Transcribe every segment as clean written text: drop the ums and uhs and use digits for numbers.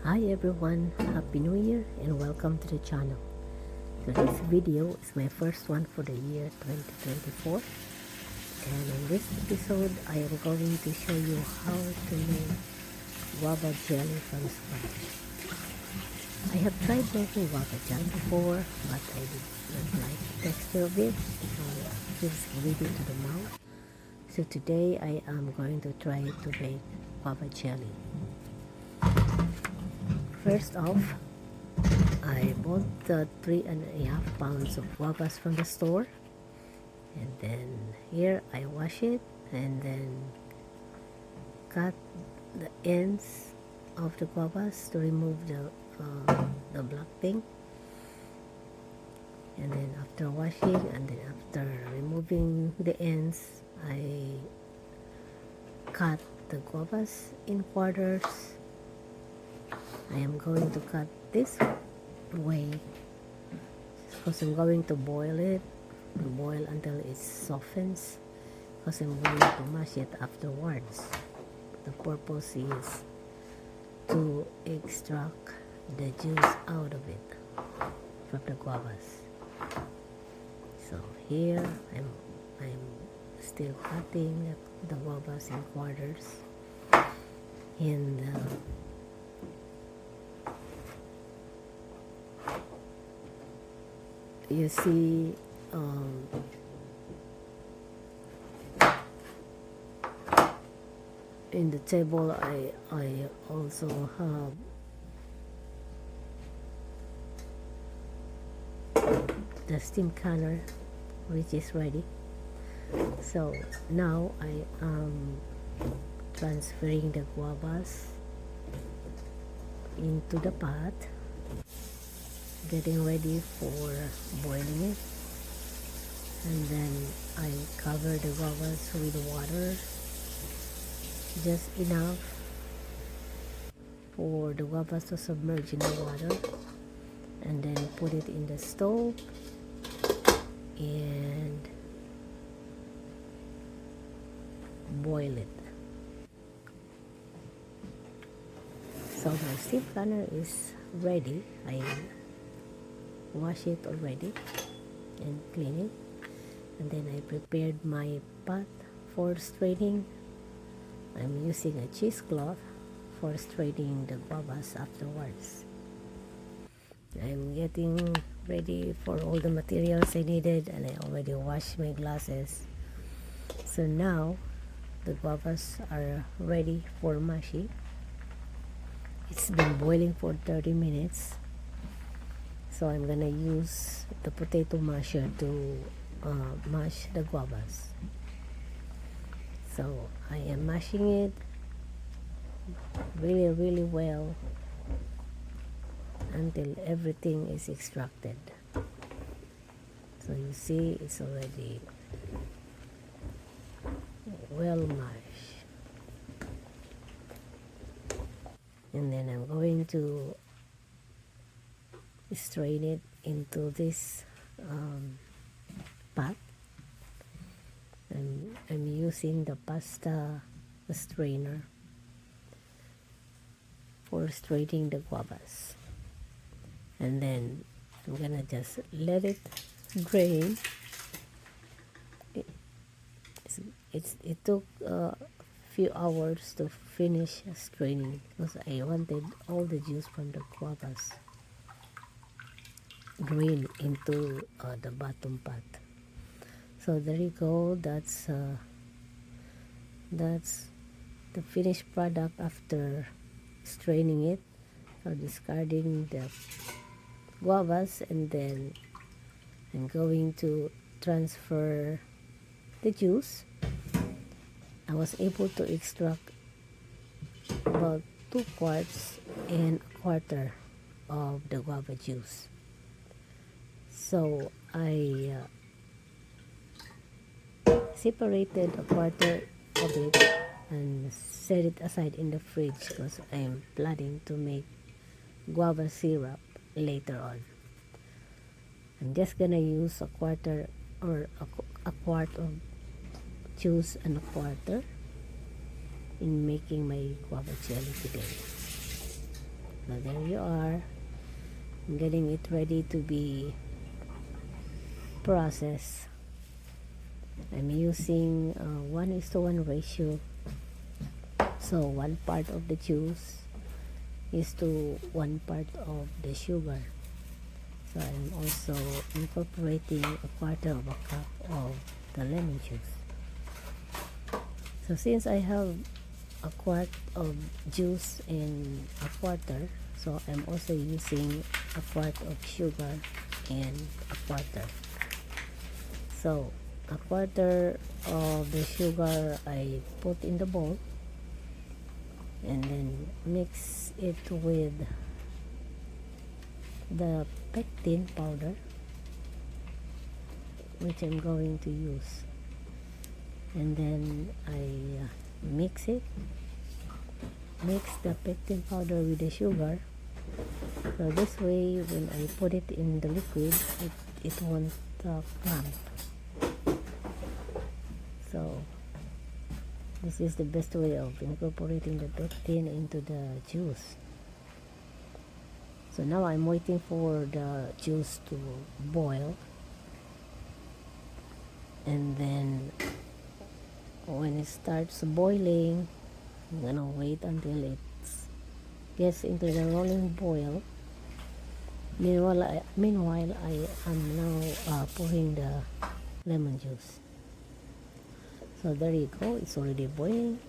Hi everyone, Happy New Year and welcome to the channel. So this video is my first one for the year 2024, and in this episode I am going to show you how to make guava jelly from scratch. I have tried making guava jelly before, but I did not like the texture of it, so it feels gritty to the mouth. So today I am going to try to make guava jelly. First off, I bought the 3.5 pounds of guavas from the store, and then here I wash it and then cut the ends of the guavas to remove the black thing. And then after washing and then after removing the ends, I cut the guavas in quarters. I am going to cut this way because I'm going to boil it, until it softens, because I'm going to mash it afterwards. The purpose is to extract the juice out of it from the guavas. So here I'm still cutting the guavas in quarters, and you see in the table I also have the steam canner, which is ready. So now I am transferring the guavas into the pot, getting ready for boiling it, and then I cover the guavas with water, just enough for the guavas to submerge in the water, and then put it in the stove and boil it. So my steam canner is ready. I wash it already and clean it, and then I prepared my pot for straining. I'm using a cheesecloth for straining the guavas afterwards. I'm getting ready for all the materials I needed, and I already washed my glasses. So now the guavas are ready for mashing. It's been boiling for 30 minutes. So I'm gonna use the potato masher to mash the guavas. So I am mashing it really well until everything is extracted. So you see it's already well mashed. And then I'm going to strain it into this pot. I'm using the pasta strainer for straining the guavas, and then I'm gonna just let it drain. It took a few hours to finish straining because I wanted all the juice from the guavas drain into the bottom pot. So there you go. That's the finished product after straining it. So discarding the guavas, and then I'm going to transfer the juice. I was able to extract about 2 quarts and a quarter of the guava juice. So I separated a quarter of it and set it aside in the fridge because I'm planning to make guava syrup later on. I'm just gonna use a quarter or a quart of juice and a quarter in making my guava jelly today. So there you are. I'm getting it ready to be processed. I'm using 1:1 ratio. So 1 part of the juice is to 1 part of the sugar. So I'm also incorporating a quarter of a cup of the lemon juice. So since I have a quart of juice and a quarter, so I'm also using a quart of sugar and a quarter. So a quarter of the sugar I put in the bowl and then mix it with the pectin powder, which I'm going to use, and then I mix the pectin powder with the sugar. So this way when I put it in the liquid, it won't clump. So this is the best way of incorporating the pectin into the juice. So now I'm waiting for the juice to boil, and then when it starts boiling, I'm gonna wait until it gets into the rolling boil. Meanwhile I am now pouring the lemon juice. So there you go, it's already boiling.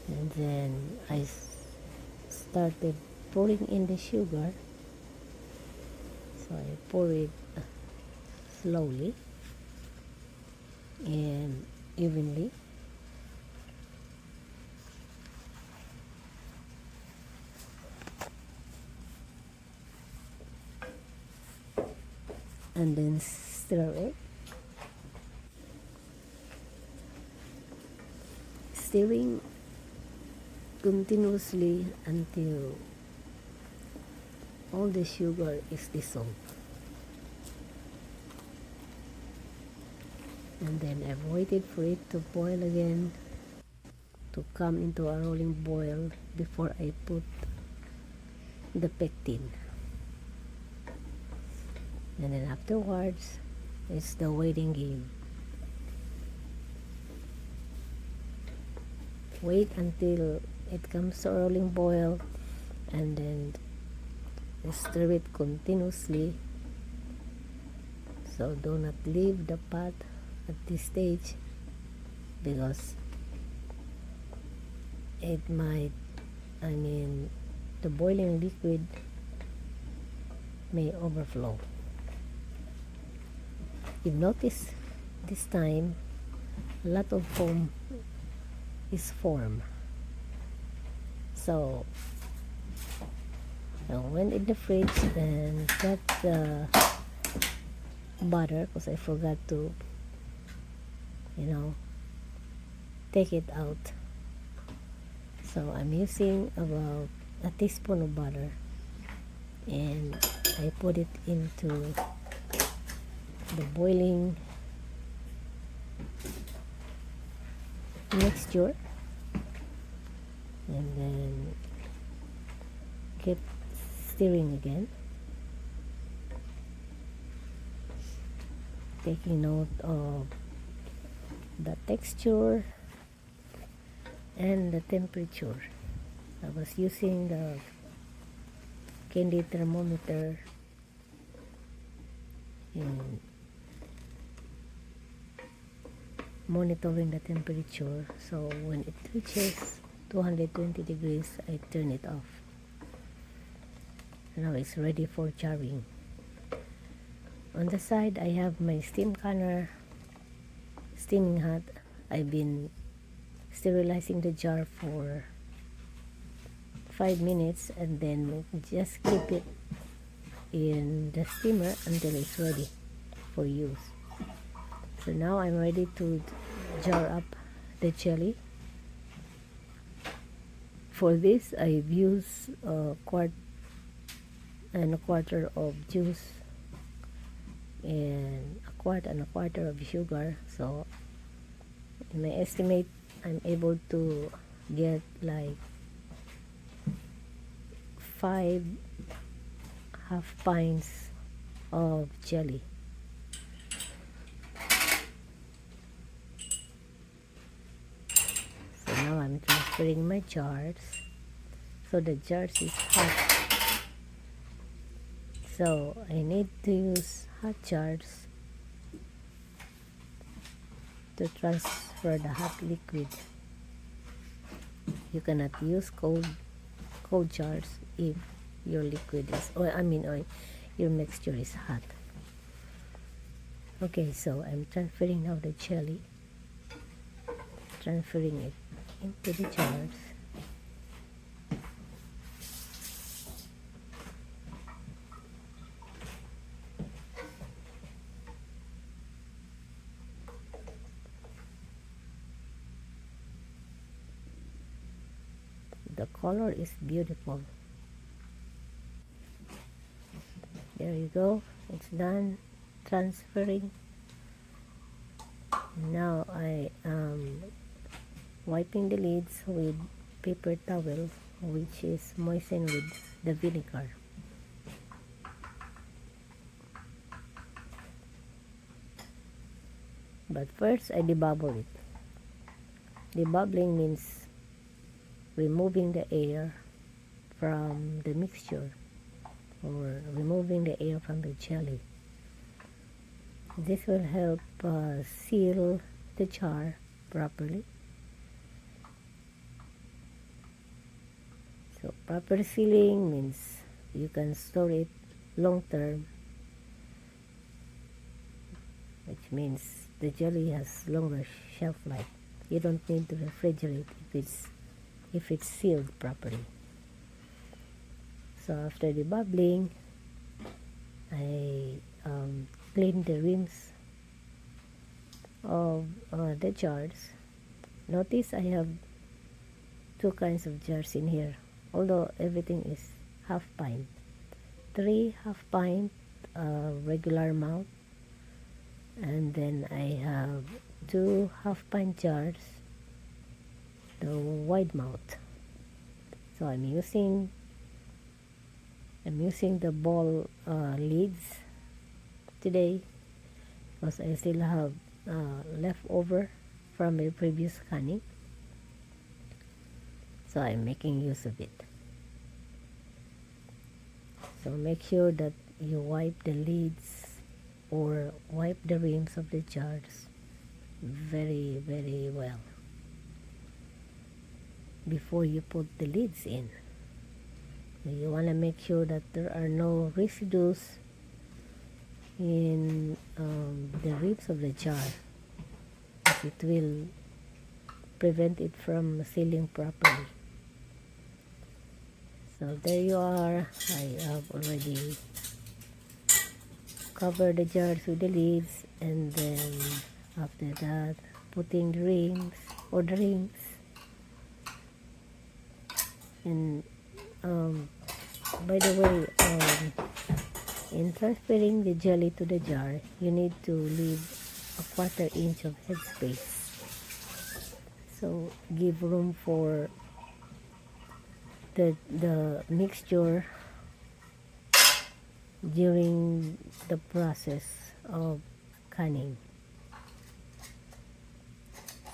And then I started pouring in the sugar. So I pour it slowly and evenly. And then stir it. Stirring continuously until all the sugar is dissolved. And then I've waited for it to boil again, to come into a rolling boil before I put the pectin. And then afterwards, it's the waiting game. Wait until it comes to a rolling boil, and then stir it continuously. So do not leave the pot at this stage, because it might, the boiling liquid may overflow. You've noticed this time a lot of foam is formed. So I went in the fridge and got the butter, because I forgot to take it out. So I'm using about a teaspoon of butter, and I put it into the boiling mixture, and then keep stirring again, taking note of the texture and the temperature. I was using the candy thermometer and monitoring the temperature. So when it reaches 220 degrees, I turn it off. Now it's ready for jarring. On the side, I have my steam canner steaming hot. I've been sterilizing the jar for 5 minutes, and then just keep it in the steamer until it's ready for use. So now I'm ready to jar up the jelly. For this, I've used a quart and a quarter of juice and a quart and a quarter of sugar. So in my estimate I'm able to get like 5 half pints of jelly. So now I'm transferring my jars. So the jars is hot. So I need to use hot jars to transfer the hot liquid. You cannot use cold jars if your liquid is, or your mixture is hot. Okay, so I'm transferring now the jelly, transferring it into the jars. The color is beautiful. There you go, it's done transferring. Now I am wiping the lids with paper towel, which is moistened with the vinegar. But first I debubble it. Debubbling means removing the air from the mixture, or removing the air from the jelly. This will help seal the jar properly. So proper sealing means you can store it long term, which means the jelly has longer shelf life. You don't need to refrigerate if it's sealed properly. So after the bubbling, I clean the rims of the jars. Notice I have 2 kinds of jars in here, although everything is half pint. 3 half pint regular mouth, and then I have 2 half pint jars, the wide mouth. So I'm using the ball lids today because I still have leftover from my previous canning, so I'm making use of it. So make sure that you wipe the lids or wipe the rims of the jars very, very well before you put the lids in. You want to make sure that there are no residues in the ribs of the jar. It will prevent it from sealing properly. So there you are. I have already covered the jars with the lids, and then after that putting the rings. And by the way, in transferring the jelly to the jar, you need to leave a 1/4 inch of headspace. So give room for the mixture during the process of canning.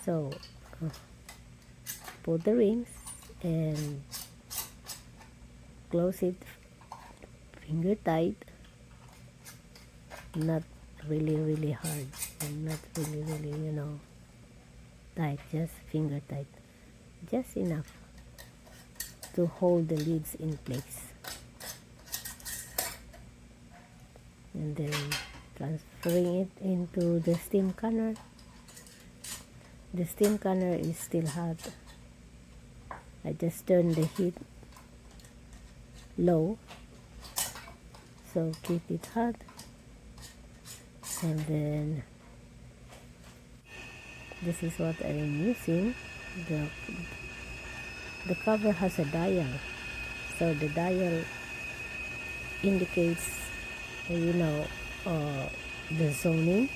So put the rings and close it finger tight, not really hard, and not really tight, just finger tight, just enough to hold the lids in place. And then transferring it into the steam canner. The steam canner is still hot. I just turned the heat low, so keep it hot. And then this is what I am using. The cover has a dial, so the dial indicates the zoning.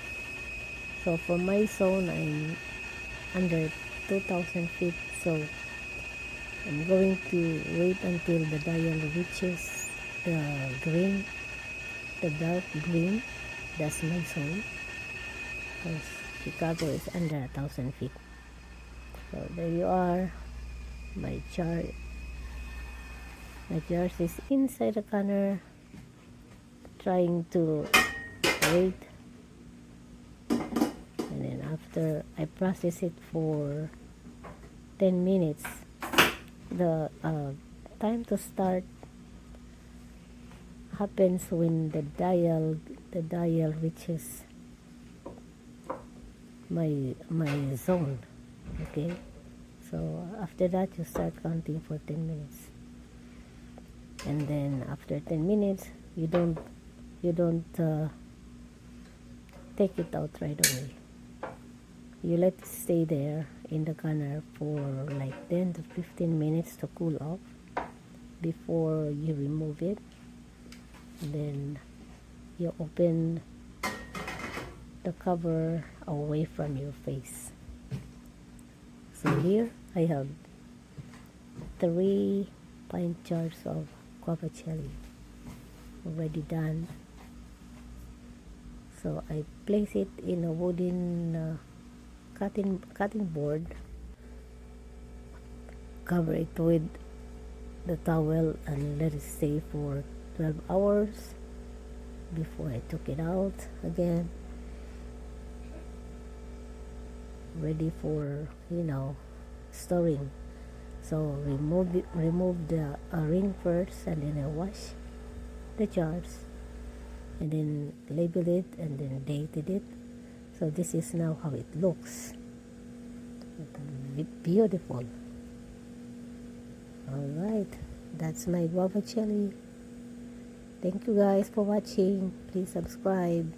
So for my zone, I'm under 2,000 feet. So I'm going to wait until the dial reaches the green, the dark green. That's my zone, because Chicago is under 1,000 feet. So there you are. My jar is inside the canner, trying to wait, and then after I process it for 10 minutes, the time to start happens when the dial reaches my zone. Okay, so after that you start counting for 10 minutes, and then after 10 minutes you don't take it out right away. You let it stay there in the canner for like 10 to 15 minutes to cool off before you remove it. And then you open the cover away from your face. So here I have 3 pint jars of guava jelly already done. So I place it in a wooden cutting board, cover it with the towel, and let it stay for 12 hours before I took it out again, ready for storing. So remove the ring first, and then I wash the jars, and then label it, and then dated it. So this is now how it looks. Beautiful. Alright, that's my guava jelly. Thank you guys for watching. Please subscribe.